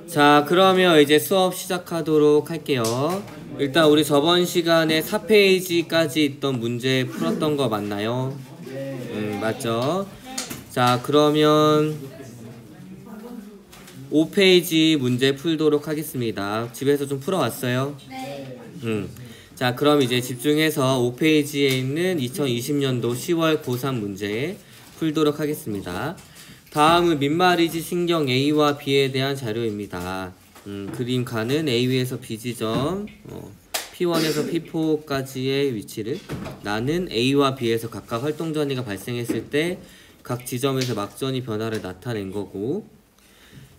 자, 그러면 이제 수업 시작하도록 할게요. 일단 우리 저번 시간에 4페이지까지 있던 문제 풀었던 거 맞나요? 맞죠? 자, 그러면 5페이지 문제 풀도록 하겠습니다. 집에서 좀 풀어왔어요? 네. 자, 그럼 이제 집중해서 5페이지에 있는 2020년도 10월 고3 문제 풀도록 하겠습니다. 다음은 민말이지 신경 A와 B에 대한 자료입니다. 그림 가는 A 위에서 B 지점, P1에서 P4까지의 위치를 나는 A와 B에서 각각 활동전이가 발생했을 때 각 지점에서 막전이 변화를 나타낸 거고,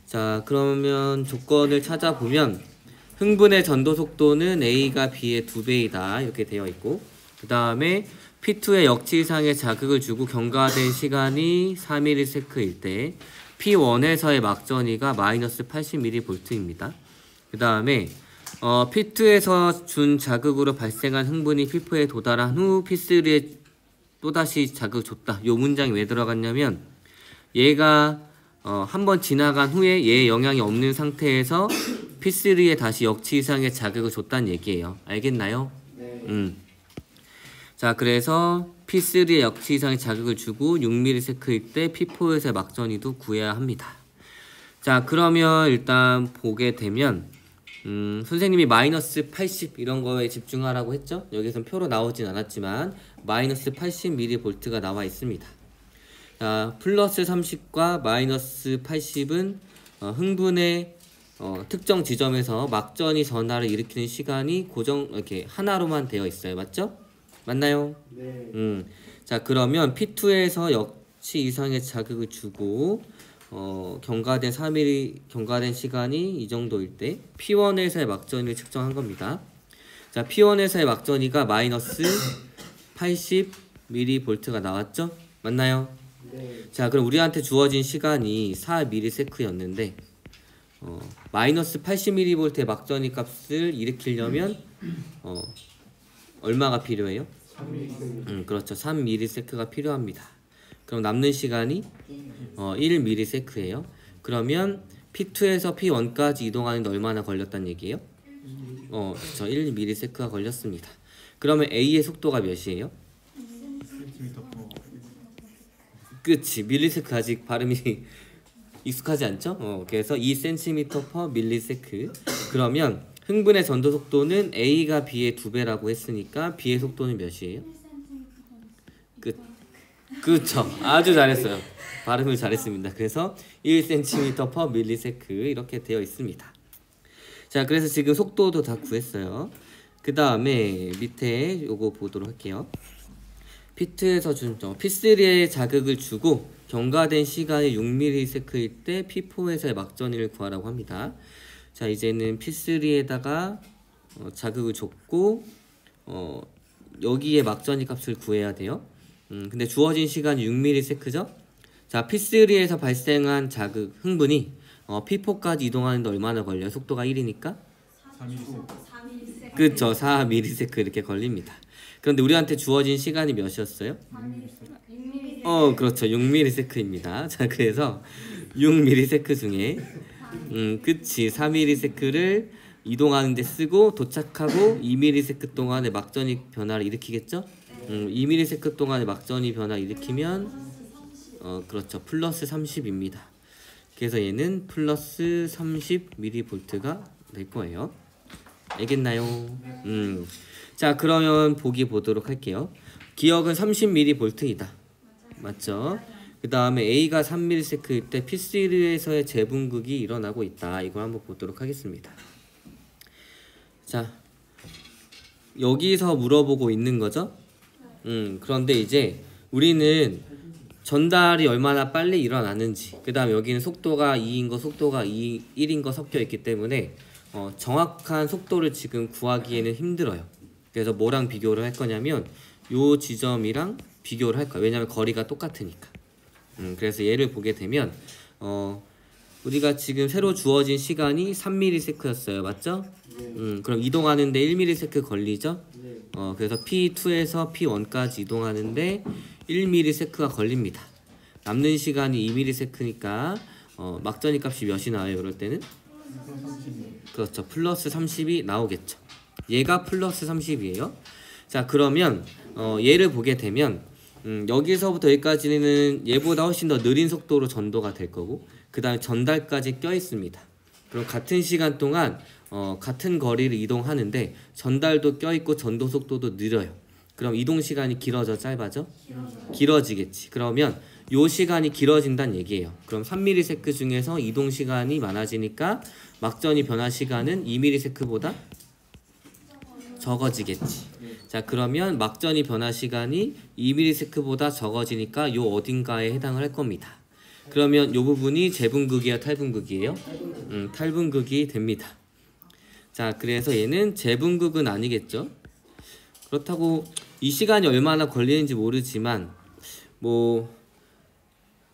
자, 그러면 조건을 찾아보면 흥분의 전도 속도는 A가 B의 2배이다 이렇게 되어 있고, 그 다음에 P2의 역치이상의 자극을 주고 경과된 시간이 4ms일 때 P1에서의 막전이가 마이너스 80mV입니다. 그 다음에 P2에서 준 자극으로 발생한 흥분이 P4에 도달한 후 P3에 또다시 자극을 줬다. 요 문장이 왜 들어갔냐면 얘가 한번 지나간 후에 얘의 영향이 없는 상태에서 P3에 다시 역치 이상의 자극을 줬다는 얘기예요. 알겠나요? 네. 자, 그래서 P3에 역치 이상의 자극을 주고 6ms일 때 P4에서의 막전이도 구해야 합니다. 자, 그러면 일단 보게 되면 선생님이 마이너스 80 이런 거에 집중하라고 했죠? 여기선 표로 나오진 않았지만 마이너스 80mV가 나와 있습니다. 자, 플러스 30과 마이너스 80은 흥분의 특정 지점에서 막전이 전하를 일으키는 시간이 이렇게 하나로만 되어 있어요. 맞죠? 맞나요? 네. 자, 그러면 P2에서 역치 이상의 자극을 주고 경과된 3mm 경과된 시간이 이 정도일 때 P1에서의 막전이를 측정한 겁니다. 자, P1에서의 막전이가 마이너스 80mV가 나왔죠? 맞나요? 네. 자, 그럼 우리한테 주어진 시간이 4ms였는데 마이너스 80mV의 막전이 값을 일으키려면 얼마가 필요해요? 3ms. 그렇죠. 3ms가 필요합니다. 그럼 남는 시간이 1ms예요. 그러면 P2에서 P1까지 이동하는데 얼마나 걸렸다는 얘기예요? 그렇죠. 1ms가 걸렸습니다. 그러면 A의 속도가 몇이에요? 그치. 밀리세크 아직 발음이 익숙하지 않죠? 그래서 2cm/ms. 그러면 흥분의 전도 속도는 A가 B의 2배라고 했으니까 B의 속도는 몇이에요? 그쵸. 아주 잘했어요. 발음을 잘했습니다. 그래서 1cm/ms 이렇게 되어 있습니다. 자, 그래서 지금 속도도 다 구했어요. 그 다음에 밑에 요거 보도록 할게요. P2에서 준 P3에 자극을 주고 경과된 시간이 6ms일 때 P4에서의 막전이를 구하라고 합니다. 자, 이제는 P3에다가 자극을 줬고 여기에 막전이 값을 구해야 돼요. 근데 주어진 시간이 6ms죠? 자, P3에서 발생한 자극, 흥분이 P4까지 이동하는데 얼마나 걸려요? 속도가 1이니까? 4ms. 그쵸, 4ms 이렇게 걸립니다. 그런데 우리한테 주어진 시간이 몇이었어요? 6ms. 그렇죠. 6ms입니다. 자, 그래서 6ms 중에 그치, 4ms를 이동하는 데 쓰고 도착하고 2ms 동안에 막전이 변화를 일으키겠죠? 2ms 동안에 막전이 변화를 일으키면 그렇죠. 플러스 30입니다. 그래서 얘는 플러스 30mV가 될 거예요. 알겠나요? 자, 그러면 보기 보도록 할게요. 기억은 30mV이다. 맞죠? 그 다음에 A가 3ms일 때 P3에서의 재분극이 일어나고 있다. 이걸 한번 보도록 하겠습니다. 자, 여기서 물어보고 있는 거죠? 그런데 이제 우리는 전달이 얼마나 빨리 일어나는지, 그 다음 여기는 속도가 2인 거, 속도가 1인 거 섞여 있기 때문에 정확한 속도를 지금 구하기에는 힘들어요. 그래서 뭐랑 비교를 할 거냐면 요 지점이랑 비교를 할 거예요. 왜냐면 거리가 똑같으니까. 그래서 얘를 보게 되면 우리가 지금 새로 주어진 시간이 3ms였어요. 맞죠? 네. 그럼 이동하는데 1ms 걸리죠? 네. 그래서 P2에서 P1까지 이동하는데 1ms가 걸립니다. 남는 시간이 2ms니까 막전이 값이 몇이 나와요? 이럴 때는 그렇죠. 플러스 30이 나오겠죠. 얘가 플러스 30이에요. 자, 그러면 얘를 보게 되면 여기서부터 여기까지는 얘보다 훨씬 더 느린 속도로 전도가 될 거고, 그 다음에 전달까지 껴 있습니다. 그럼 같은 시간 동안 같은 거리를 이동하는데 전달도 껴 있고 전도 속도도 느려요. 그럼 이동 시간이 길어져, 짧아져? 길어지겠지. 그러면 요 시간이 길어진다는 얘기예요. 그럼 3ms 중에서 이동 시간이 많아지니까 막전이 변화 시간은 2ms보다 적어지겠지. 자, 그러면 막전이 변화 시간이 2ms보다 적어지니까 요 어딘가에 해당을 할 겁니다. 그러면 요 부분이 재분극이에요, 탈분극이에요? 탈분극이 됩니다. 자, 그래서 얘는 재분극은 아니겠죠. 그렇다고 이 시간이 얼마나 걸리는지 모르지만 뭐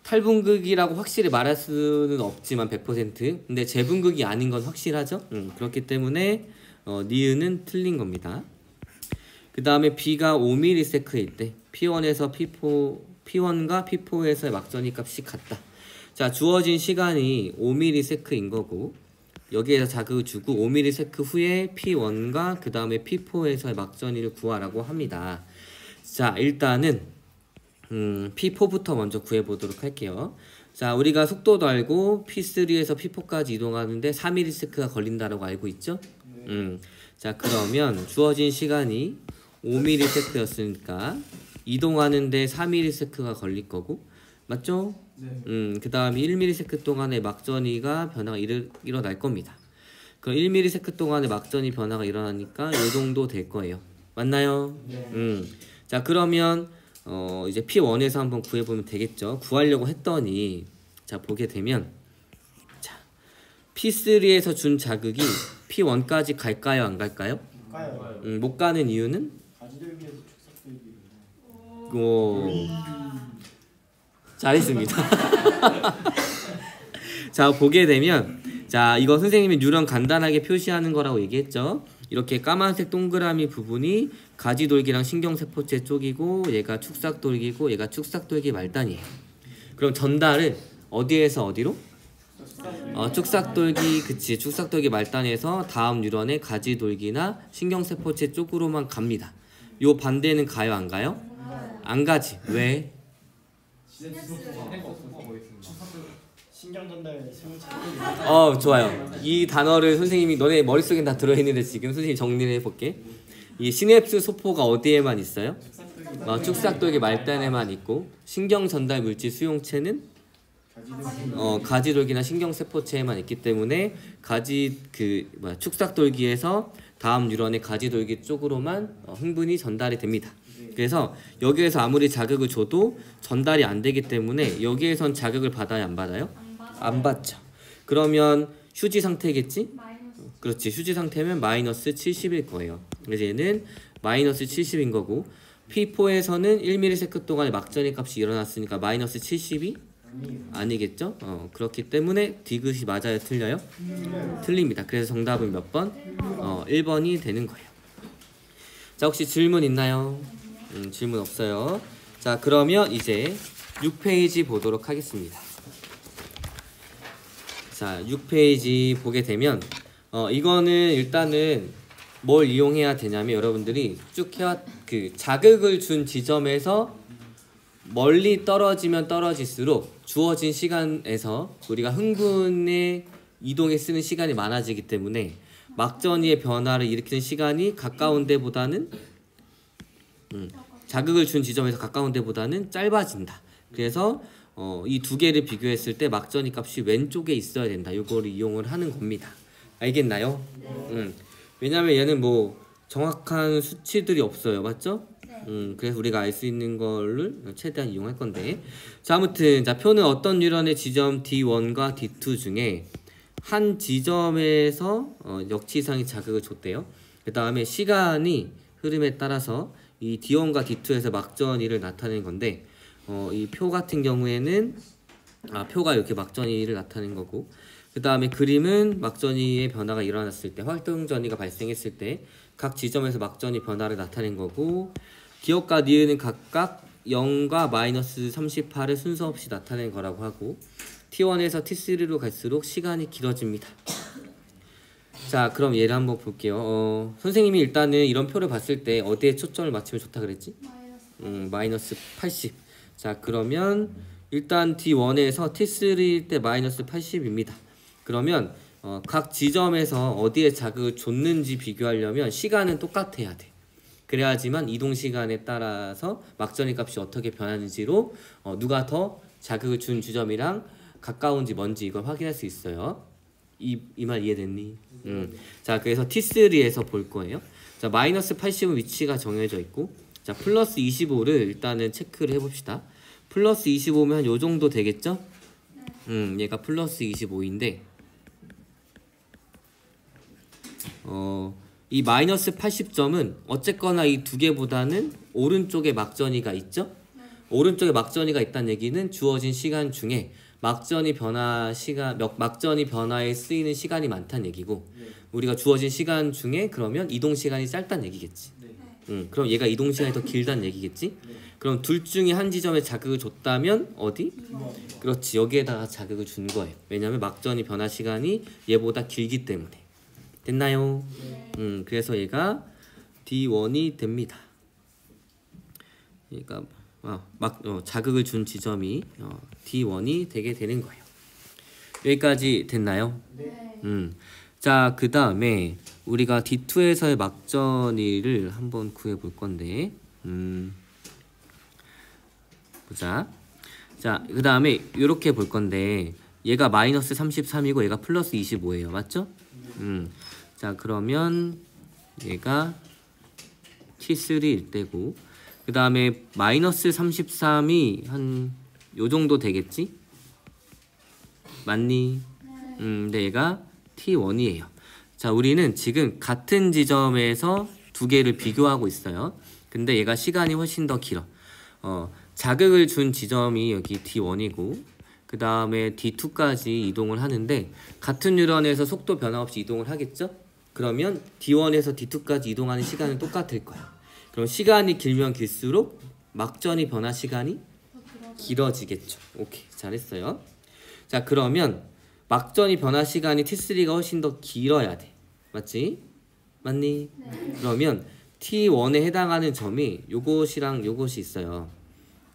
탈분극이라고 확실히 말할 수는 없지만 100% 근데 재분극이 아닌 건 확실하죠. 그렇기 때문에 니은은 틀린 겁니다. 그 다음에 B가 5ms일 때 P1에서 P1과 P4에서의 막전이 값이 같다. 자, 주어진 시간이 5ms인 거고 여기에서 자극을 주고 5ms 후에 P1과 그 다음에 P4에서의 막전이를 구하라고 합니다. 자, 일단은 P4부터 먼저 구해보도록 할게요. 자, 우리가 속도도 알고 P3에서 P4까지 이동하는데 4ms가 걸린다라고 알고 있죠? 자, 그러면 주어진 시간이 5ms였으니까 이동하는데 4ms가 걸릴 거고, 맞죠? 네. 그 다음에 1ms 동안의 막전이가 변화가 일어날 겁니다. 그럼 1ms 동안의 막전이 변화가 일어나니까 이 정도 될 거예요. 맞나요? 네. 자, 그러면 이제 P1에서 한번 구해보면 되겠죠. 구하려고 했더니 자, 보게 되면 자, P3에서 준 자극이 P1까지 갈까요? 안 갈까요? 가요. 못 가는 이유는? 가지들기에서 축삭들기. 잘했습니다. 자, 보게 되면 자, 이거 선생님이 뉴런 간단하게 표시하는 거라고 얘기했죠. 이렇게 까만색 동그라미 부분이 가지돌기랑 신경세포체 쪽이고 얘가 축삭돌기고 얘가 축삭돌기 말단이에요. 그럼 전달은 어디에서 어디로? 축삭돌기, 그치, 축삭돌기 말단에서 다음 뉴런의 가지돌기나 신경세포체 쪽으로만 갑니다. 요 반대는 가요, 안 가요? 안 가지. 왜? 신경 전달 생체. 좋아요. 이 단어를 선생님이 너네 머릿속에 다 들어있는데 지금 선생님이 정리를 해볼게. 이 시냅스 소포가 어디에만 있어요? 축삭돌기 말단에만 있고, 신경 전달 물질 수용체는 가지돌기나 신경세포체에만 있기 때문에 축삭돌기에서 다음 뉴런의 가지돌기 쪽으로만 흥분이 전달이 됩니다. 그래서 여기에서 아무리 자극을 줘도 전달이 안 되기 때문에 여기에선 자극을 받아요, 안 받아요? 안 받죠. 그러면 휴지 상태겠지? 그렇지, 휴지 상태면 마이너스 70일 거예요. 그래서 얘는 마이너스 70인 거고, P4에서는 1ms 동안의 막전의 값이 일어났으니까 마이너스 70이 아니겠죠? 그렇기 때문에 디귿이 맞아요, 틀려요? 틀립니다. 그래서 정답은 몇 번? 1번이 되는 거예요. 자, 혹시 질문 있나요? 질문 없어요. 자, 그러면 이제 6페이지 보도록 하겠습니다. 자, 6페이지 보게 되면 이거는 일단은 뭘 이용해야 되냐면 여러분들이 쭉 자극을 준 지점에서 멀리 떨어지면 떨어질수록 주어진 시간에서 우리가 흥분의 이동에 쓰는 시간이 많아지기 때문에 막전이의 변화를 일으키는 시간이 가까운 데보다는 자극을 준 지점에서 가까운 데보다는 짧아진다. 그래서 이 두 개를 비교했을 때 막전이 값이 왼쪽에 있어야 된다. 이거를 이용을 하는 겁니다. 알겠나요? 왜냐면 얘는 뭐 정확한 수치들이 없어요. 맞죠? 그래서 우리가 알 수 있는 거를 최대한 이용할 건데, 자, 아무튼 자, 표는 어떤 뉴런의 지점 D1과 D2 중에 한 지점에서 역치상의 자극을 줬대요. 그 다음에 시간이 흐름에 따라서 이 D1과 D2에서 막전이를 나타내는 건데, 이 표 같은 경우에는 표가 이렇게 막전이를 나타내는 거고, 그 다음에 그림은 막전이의 변화가 일어났을 때, 활동전이가 발생했을 때 각 지점에서 막전이 변화를 나타낸 거고, 기억과 니은은 각각 0과 마이너스 38을 순서 없이 나타낸 거라고 하고, T1에서 T3로 갈수록 시간이 길어집니다. 자, 그럼 얘를 한번 볼게요. 선생님이 일단은 이런 표를 봤을 때 어디에 초점을 맞추면 좋다 그랬지? 마이너스 80. 자, 그러면 일단 D1에서 T3일 때 마이너스 80입니다. 그러면 각 지점에서 어디에 자극을 줬는지 비교하려면 시간은 똑같아야 돼. 그래야지만 이동 시간에 따라서 막전이 값이 어떻게 변하는지로 누가 더 자극을 준 지점이랑 가까운지 먼지 이걸 확인할 수 있어요. 이 말 이해됐니? 자, 그래서 T3에서 볼 거예요. 자, 마이너스 80은 위치가 정해져 있고, 자, 플러스 25를 일단은 체크를 해봅시다. 플러스 25면 요 정도 되겠죠? 얘가 플러스 25인데, 이 마이너스 80점은 어쨌거나 이 두 개보다는 오른쪽에 막전이가 있죠? 오른쪽에 막전이가 있다는 얘기는 주어진 시간 중에 막전이 변화에 쓰이는 시간이 많다는 얘기고, 우리가 주어진 시간 중에 그러면 이동 시간이 짧다는 얘기겠지. 그럼 얘가 이동 시간이 더 길다는 얘기겠지. 그럼 둘 중에 한 지점에 자극을 줬다면 어디? 그렇지, 여기에다가 자극을 준 거예요. 왜냐면 막전이 변화 시간이 얘보다 길기 때문에. 됐나요? 그래서 얘가 D1이 됩니다. 얘가 자극을 준 지점이 D1이 되게 되는 거예요. 여기까지 됐나요? 자, 그 다음에 우리가 D2에서의 막전이를 한번 구해볼 건데, 보자. 자, 그 다음에 이렇게 볼 건데, 얘가 마이너스 33이고 얘가 플러스 25예요. 맞죠? 자, 그러면 얘가 T3일 때고, 그 다음에 마이너스 33이 한 요 정도 되겠지? 맞니? 근데 얘가 T1이에요. 자, 우리는 지금 같은 지점에서 두 개를 비교하고 있어요. 근데 얘가 시간이 훨씬 더 길어. 자극을 준 지점이 여기 D1이고, 그 다음에 D2까지 이동을 하는데, 같은 뉴런에서 속도 변화 없이 이동을 하겠죠? 그러면 D1에서 D2까지 이동하는 시간은 똑같을 거야. 그럼 시간이 길면 길수록 막전이 변화 시간이 길어지겠죠. 오케이, 잘했어요. 자, 그러면 막전이 변화 시간이 T3가 훨씬 더 길어야 돼. 맞지? 맞니? 그러면 T1에 해당하는 점이 요것이랑 요것이 있어요.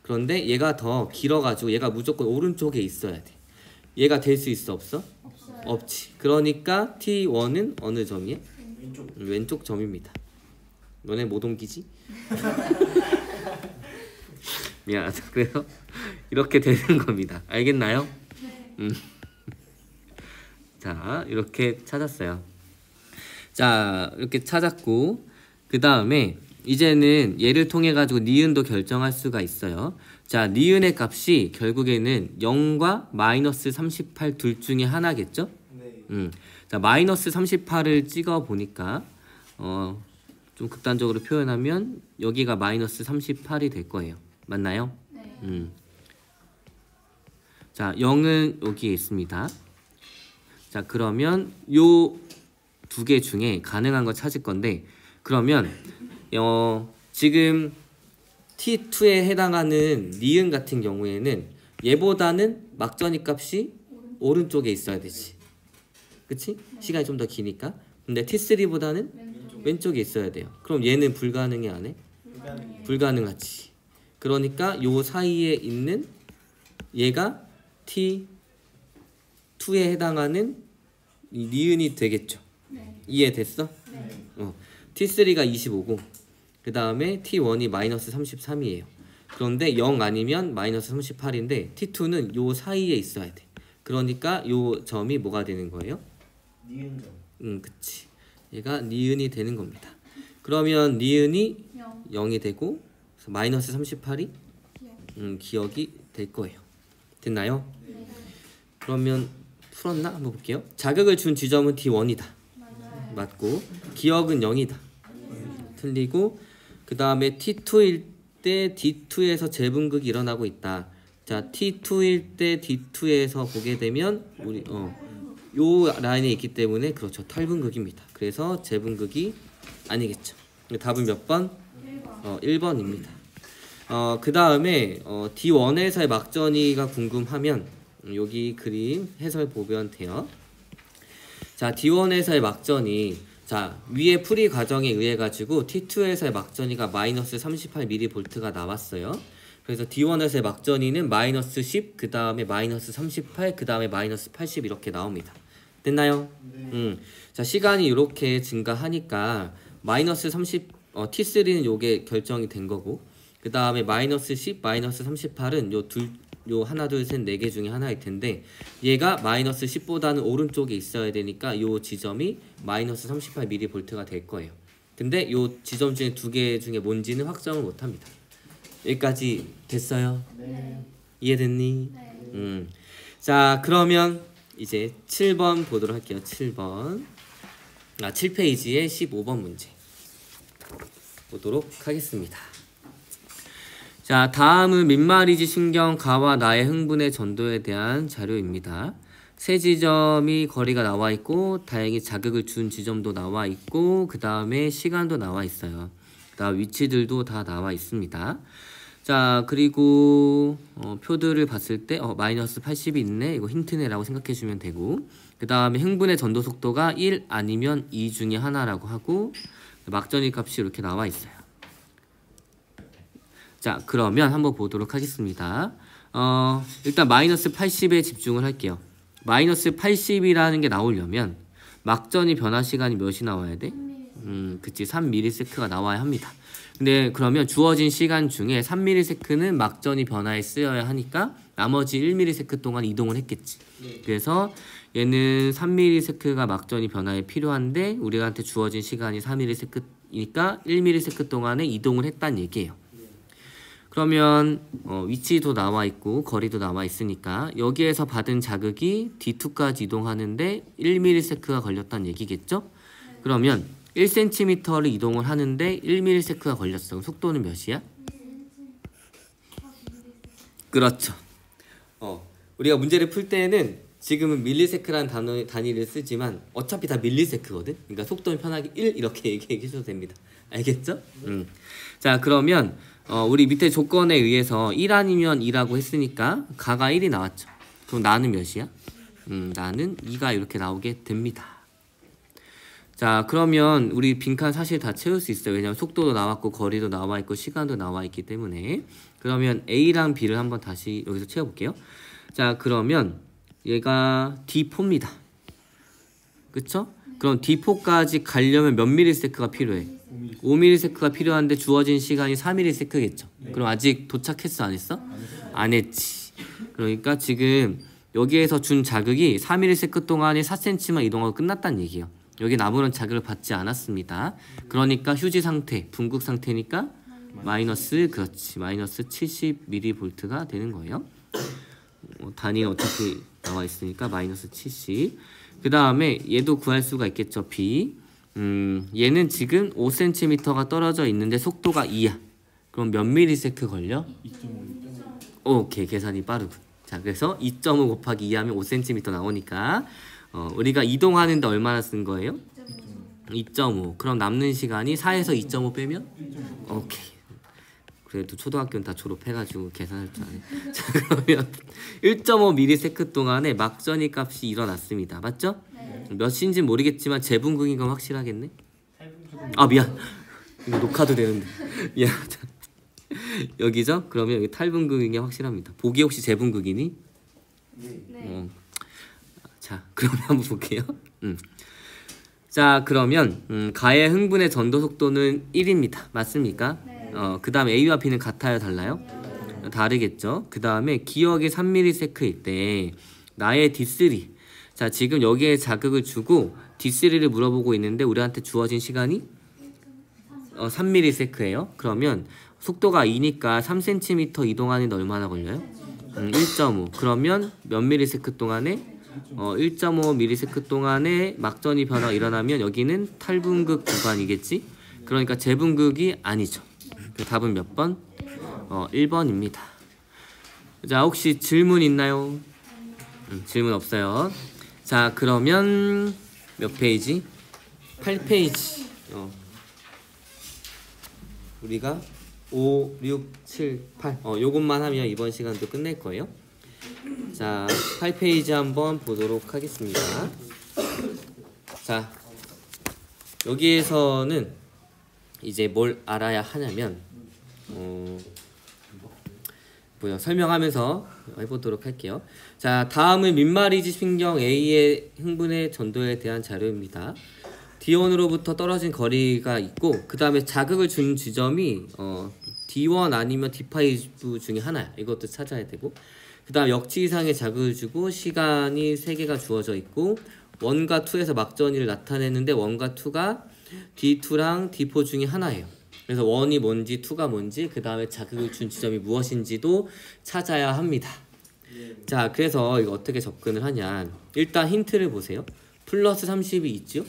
그런데 얘가 더 길어가지고 얘가 무조건 오른쪽에 있어야 돼. 얘가 될 수 있어, 없어? 없지. 그러니까 T1은 어느 점이야? 왼쪽 점입니다. 너네 못 옮기지? 미안하다. 그래서 이렇게 되는 겁니다. 알겠나요? 자, 이렇게 찾았어요. 자, 이렇게 찾았고, 그 다음에 이제는 얘를 통해 가지고 니은도 결정할 수가 있어요. 자, 니은의 값이 결국에는 0과 마이너스 38 둘 중에 하나겠죠? 자, 마이너스 38을 찍어 보니까 좀 극단적으로 표현하면 여기가 마이너스 38이 될 거예요. 맞나요? 자, 0은 여기에 있습니다. 자, 그러면 요 두 개 중에 가능한 거 찾을 건데, 그러면 지금 T2에 해당하는 니은 같은 경우에는 얘보다는 막전이 값이 오른쪽에 있어야 되지. 그치? 시간이 좀 더 기니까. 근데 T3보다는 왼쪽에 있어야 돼요. 그럼 얘는 불가능해, 안 해? 불가능하지. 그러니까 요 사이에 있는 얘가 T2에 해당하는 니은이 되겠죠. 이해됐어? T3가 25고, 그 다음에 T1이 마이너스 33이에요. 그런데 0 아니면 마이너스 38인데 T2는 요 사이에 있어야 돼. 그러니까 요 점이 뭐가 되는 거예요? 니은점. 그치. 얘가 니은이 되는 겁니다. 그러면 니은이 0이 되고 마이너스 38이 기억이 될 거예요. 됐나요? 그러면 풀었나? 한번 볼게요. 자극을 준 지점은 D1이다. 맞고, 기억은 0이다. 틀리고, 그 다음에 T2일 때 D2에서 재분극이 일어나고 있다. 자, T2일 때 D2에서 보게 되면 우리 요 라인에 있기 때문에 그렇죠. 탈분극입니다. 그래서 재분극이 아니겠죠. 답은 몇 번? 1번입니다. 그 다음에 D1에서의 막전이가 궁금하면 여기 그림 해설 보면 돼요. 자, D1에서의 막전이 자, 위에 풀이 과정에 의해 가지고 T2에서의 막전이가 마이너스 38mV가 나왔어요. 그래서 D1에서의 막전이는 마이너스 10, 그 다음에 마이너스 38, 그 다음에 마이너스 80 이렇게 나옵니다. 됐나요? 네. 자, 시간이 이렇게 증가하니까 마이너스 30, T3는 요게 결정이 된 거고, 그 다음에 마이너스 10, 마이너스 38은 요 하나, 둘, 셋, 네 개 중에 하나일 텐데, 얘가 마이너스 10보다는 오른쪽에 있어야 되니까 요 지점이 마이너스 38mV가 될 거예요. 근데 요 지점 중에 두 개 중에 뭔지는 확정을 못 합니다. 여기까지 됐어요? 네. 이해됐니? 자, 그러면 이제 7번 보도록 할게요. 7번. 7페이지에 15번 문제 보도록 하겠습니다. 자, 다음은 민마리지 신경 가와 나의 흥분의 전도에 대한 자료입니다. 세 지점이 거리가 나와 있고 다행히 자극을 준 지점도 나와 있고 그 다음에 시간도 나와 있어요. 그 다음 위치들도 다 나와 있습니다. 자, 그리고 표들을 봤을 때 마이너스 80이 있네, 이거 힌트네 라고 생각해 주면 되고, 그 다음에 흥분의 전도 속도가 1 아니면 2 중에 하나라고 하고 막전이 값이 이렇게 나와 있어요. 자, 그러면 한번 보도록 하겠습니다. 일단 마이너스 80에 집중을 할게요. 마이너스 80이라는 게 나오려면 막전이 변화 시간이 몇이 나와야 돼? 그치, 3ms가 나와야 합니다. 근데 그러면 주어진 시간 중에 3ms는 막전이 변화에 쓰여야 하니까 나머지 1ms 동안 이동을 했겠지. 그래서 얘는 3ms가 막전이 변화에 필요한데 우리한테 주어진 시간이 4ms니까 1ms 동안에 이동을 했다는 얘기예요. 그러면 위치도 나와 있고 거리도 나와 있으니까 여기에서 받은 자극이 D2까지 이동하는데 1ms가 걸렸다는 얘기겠죠? 그러면 1cm를 이동을 하는데 1ms가 걸렸어. 그럼 속도는 몇이야? 그렇죠. 우리가 문제를 풀 때는 지금은 밀리세크라는 단위를 쓰지만 어차피 다 밀리세크거든. 그러니까 속도는 편하게 1 이렇게 얘기해 주셔도 됩니다. 알겠죠? 자, 그러면 우리 밑에 조건에 의해서 1 아니면 2라고 했으니까 가가 1이 나왔죠. 그럼 나는 몇이야? 나는 2가 이렇게 나오게 됩니다. 자, 그러면 우리 빈칸 사실 다 채울 수 있어요. 왜냐면 속도도 나왔고 거리도 나와 있고 시간도 나와 있기 때문에. 그러면 A랑 B를 한번 다시 여기서 채워볼게요. 자, 그러면 얘가 D4입니다. 그쵸? 그럼 D4까지 가려면 몇 ms가 필요해? 5ms가 필요한데 주어진 시간이 4ms겠죠. 그럼 아직 도착했어, 안 했어? 안 했지. 그러니까 지금 여기에서 준 자극이 4ms 동안에 4cm만 이동하고 끝났다는 얘기예요. 여기 아무런 자극을 받지 않았습니다. 그러니까 휴지 상태, 분극 상태니까 마이너스, 그렇지, 마이너스 70mV가 되는 거예요. 단위는 어차피 나와 있으니까 마이너스 70. 그 다음에 얘도 구할 수가 있겠죠. B. 얘는 지금 5cm가 떨어져 있는데 속도가 2야. 그럼 몇 msec 걸려? 2.5. 오케이, 계산이 빠르군. 자, 그래서 2.5 곱하기 2 하면 5cm 나오니까 우리가 이동하는데 얼마나 쓴 거예요? 2.5. 그럼 남는 시간이 4에서 2.5 빼면? 오케이. 그래도 초등학교는 다 졸업해가지고 계산할 줄 아네. 자, 그러면 1.5ms 동안에 막전이 값이 일어났습니다. 맞죠? 네. 몇인지 모르겠지만 재분극인 건 확실하겠네? 아, 미안. 이거 녹화도 되는데. 미안하다. 여기죠? 그러면 여기 탈분극인 게 확실합니다. 보기 혹시 재분극이니? 네. 자, 그러면 한번 볼게요. 자, 그러면 가의 흥분의 전도 속도는 1입니다. 맞습니까? 네. 그 다음에 A와 B는 같아요, 달라요? 네. 다르겠죠. 그 다음에 기억이 3ms일 때 나의 D3. 자, 지금 여기에 자극을 주고 D3를 물어보고 있는데 우리한테 주어진 시간이 3ms예요. 그러면 속도가 2니까 3cm 이동하는데 얼마나 걸려요? 1.5. 그러면 몇 msec 동안에 1.5ms 동안에 막전이 변화가 일어나면 여기는 탈분극 구간이겠지? 그러니까 재분극이 아니죠. 그 답은 몇 번? 1번입니다. 자, 혹시 질문 있나요? 질문 없어요. 자, 그러면 몇 페이지? 8페이지. 우리가 5, 6, 7, 8 요것만 하면 이번 시간도 끝낼 거예요. 자, 8페이지 한번 보도록 하겠습니다. 자, 여기에서는 이제 뭘 알아야 하냐면 설명하면서 해보도록 할게요. 자, 다음은 민마리지 신경 A의 흥분의 전도에 대한 자료입니다. D1으로부터 떨어진 거리가 있고 그 다음에 자극을 준 지점이 D1 아니면 D5 중에 하나야. 이것도 찾아야 되고 그 다음 역치 이상의 자극을 주고 시간이 3개가 주어져 있고 1과 2에서 막전이를 나타내는데 1과 2가 D2랑 D4 중에 하나예요. 그래서 1이 뭔지 2가 뭔지 그 다음에 자극을 준 지점이 무엇인지도 찾아야 합니다. 자, 그래서 이거 어떻게 접근을 하냐. 일단 힌트를 보세요. 플러스 30이 있죠?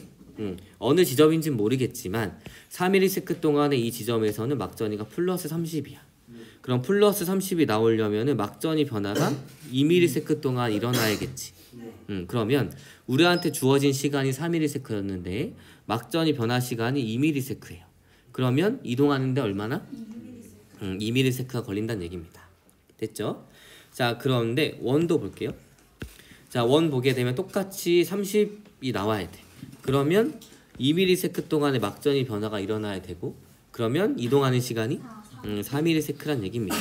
어느 지점인지는 모르겠지만 3ms 동안에 이 지점에서는 막전이가 플러스 30이야. 그럼 플러스 30이 나오려면 막전이 변화가 2ms 동안 일어나야겠지. 그러면 우리한테 주어진 시간이 3ms였는데 막전이 변화 시간이 2ms예요. 그러면 이동하는데 얼마나? 2ms가 걸린다는 얘기입니다. 됐죠? 자, 그런데 원도 볼게요. 자, 원 보게 되면 똑같이 30이 나와야 돼. 그러면 2ms 동안에 막전이 변화가 일어나야 되고 그러면 이동하는 시간이 4ms란 얘기입니다.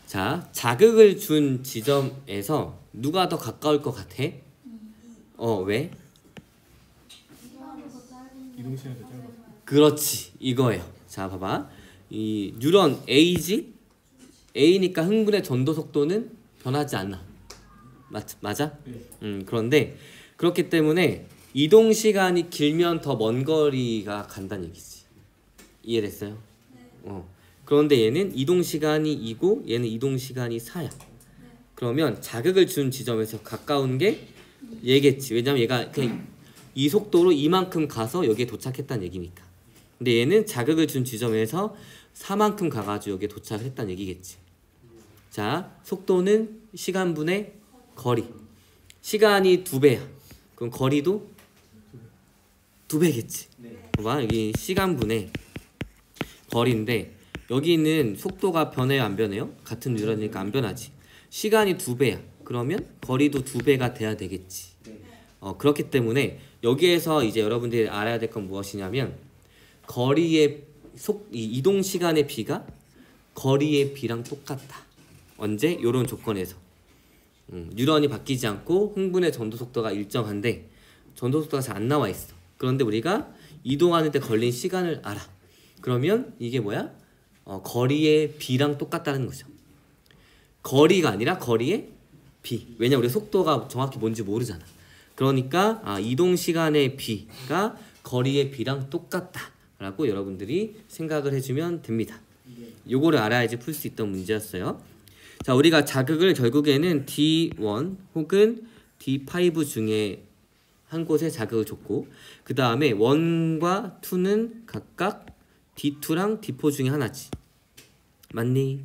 자, 자극을 준 지점에서 누가 더 가까울 것 같아? 왜? 이동 시간이 더 짧아. 그렇지, 이거예요. 자, 봐봐. 이 뉴런 A지? A니까 흥분의 전도 속도는 변하지 않아. 맞아? 그런데 그렇기 때문에 이동 시간이 길면 더 먼 거리가 간다는 얘기지. 이해됐어요? 그런데 얘는 이동 시간이 2고 얘는 이동 시간이 4야. 그러면 자극을 준 지점에서 가까운 게 얘겠지. 왜냐면 얘가 그냥 이 속도로 이만큼 가서 여기에 도착했다는 얘기니까. 근데 얘는 자극을 준 지점에서 4만큼 가가지고 여기에 도착했다는 얘기겠지. 자, 속도는 시간분의 거리. 시간이 2배야. 그럼 거리도 2배겠지. 봐봐, 여기 시간분의 거리인데 여기는 속도가 변해요, 안 변해요? 같은 뉴런이니까 안 변하지. 시간이 2배야. 그러면 거리도 2배가 돼야 되겠지. 그렇기 때문에 여기에서 이제 여러분들이 알아야 될 건 무엇이냐면 거리의 이동 시간의 비가 거리의 비랑 똑같다. 언제? 요런 조건에서 뉴런이 바뀌지 않고 흥분의 전도 속도가 일정한데 전도 속도가 잘 안 나와 있어. 그런데 우리가 이동하는 데 걸린 시간을 알아. 그러면 이게 뭐야? 거리의 비랑 똑같다는 거죠. 거리가 아니라 거리의 비. 왜냐 우리 속도가 정확히 뭔지 모르잖아. 그러니까 이동 시간의 비가 거리의 비랑 똑같다라고 여러분들이 생각을 해주면 됩니다. 요거를 알아야지 풀 수 있던 문제였어요. 자, 우리가 자극을 결국에는 D1 혹은 D5 중에 한 곳에 자극을 줬고 그 다음에 1과 2는 각각 D2랑 D4 중에 하나지. 맞니?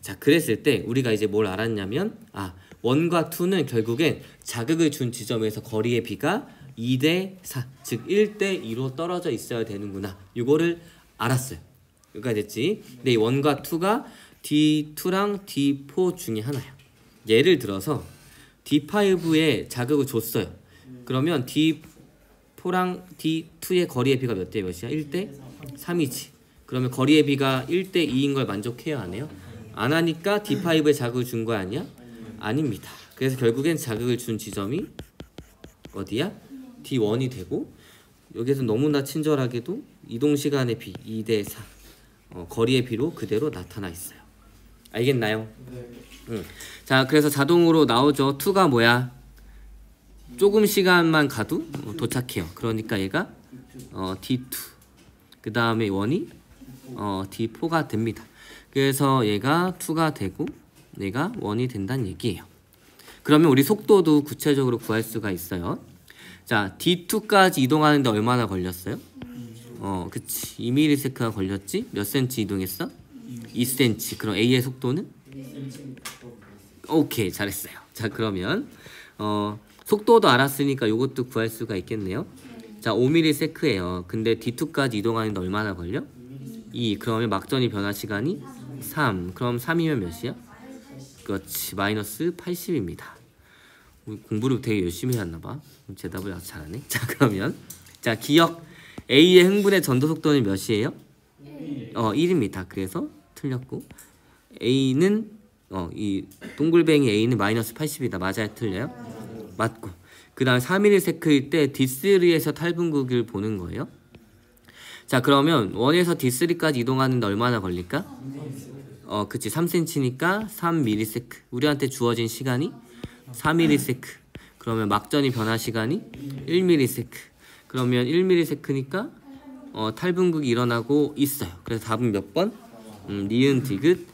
자, 그랬을 때 우리가 이제 뭘 알았냐면 1과 2는 결국엔 자극을 준 지점에서 거리의 비가 2대4 즉 1대2로 떨어져 있어야 되는구나. 이거를 알았어요. 여기까지 됐지? 근데 이 1과 2가 D2랑 D4 중에 하나야. 예를 들어서 D5에 자극을 줬어요. 그러면 D4랑 D2의 거리의 비가 몇 대 몇이야? 1대3이지. 그러면 거리의 비가 1대2인 걸 만족해요? 안 해요? 안 하니까 D5에 자극을 준 거 아니야? 아닙니다. 그래서 결국엔 자극을 준 지점이 어디야? D1이 되고 여기서 너무나 친절하게도 이동시간의 비 2대4 거리의 비로 그대로 나타나 있어요. 알겠나요? 네. 자, 그래서 자동으로 나오죠. 2가 뭐야? 조금 시간만 가도 도착해요. 그러니까 얘가 D2 그 다음에 1이 D4가 됩니다. 그래서 얘가 2가 되고 얘가 1이 된다는 얘기예요. 그러면 우리 속도도 구체적으로 구할 수가 있어요. 자, D2까지 이동하는데 얼마나 걸렸어요? 그치. 2ms가 걸렸지? 몇 cm 이동했어? 2cm. 그럼 A의 속도는? 오케이, 잘했어요. 자, 그러면 속도도 알았으니까 이것도 구할 수가 있겠네요. 자, 5ms예요. 근데 D2까지 이동하는데 얼마나 걸려? 2. 그러면 막전이 변화 시간이 3. 그럼 3이면 몇이야? 그렇지. 마이너스 80입니다. 공부를 되게 열심히 해왔나 봐. 대답을 아주 잘하네. 자, 그러면 자, 기억. A의 흥분의 전도 속도는 몇이에요? 1입니다. 그래서 틀렸고 A는 이 동글뱅이 A는 마이너스 80이다. 맞아요? 틀려요? 맞고. 그 다음 3ms일 때 D3에서 탈분극을 보는 거예요. 자, 그러면 1에서 D3까지 이동하는데 얼마나 걸릴까? 그치. 3cm니까 3ms. 우리한테 주어진 시간이 4ms. 그러면 막전이 변화 시간이 1ms. 그러면 1ms니까 탈분극이 일어나고 있어요. 그래서 답은 몇 번? 니은 디귿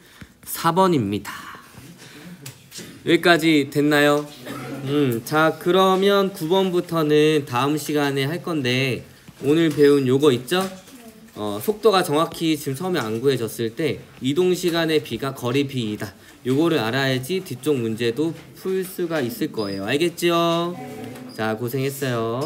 4번입니다. 여기까지 됐나요? 자, 그러면 9번부터는 다음 시간에 할 건데 오늘 배운 요거 있죠? 속도가 정확히 지금 처음에 안 구해졌을 때 이동 시간의 비가 거리 비이다. 요거를 알아야지 뒤쪽 문제도 풀 수가 있을 거예요. 알겠죠? 자, 고생했어요.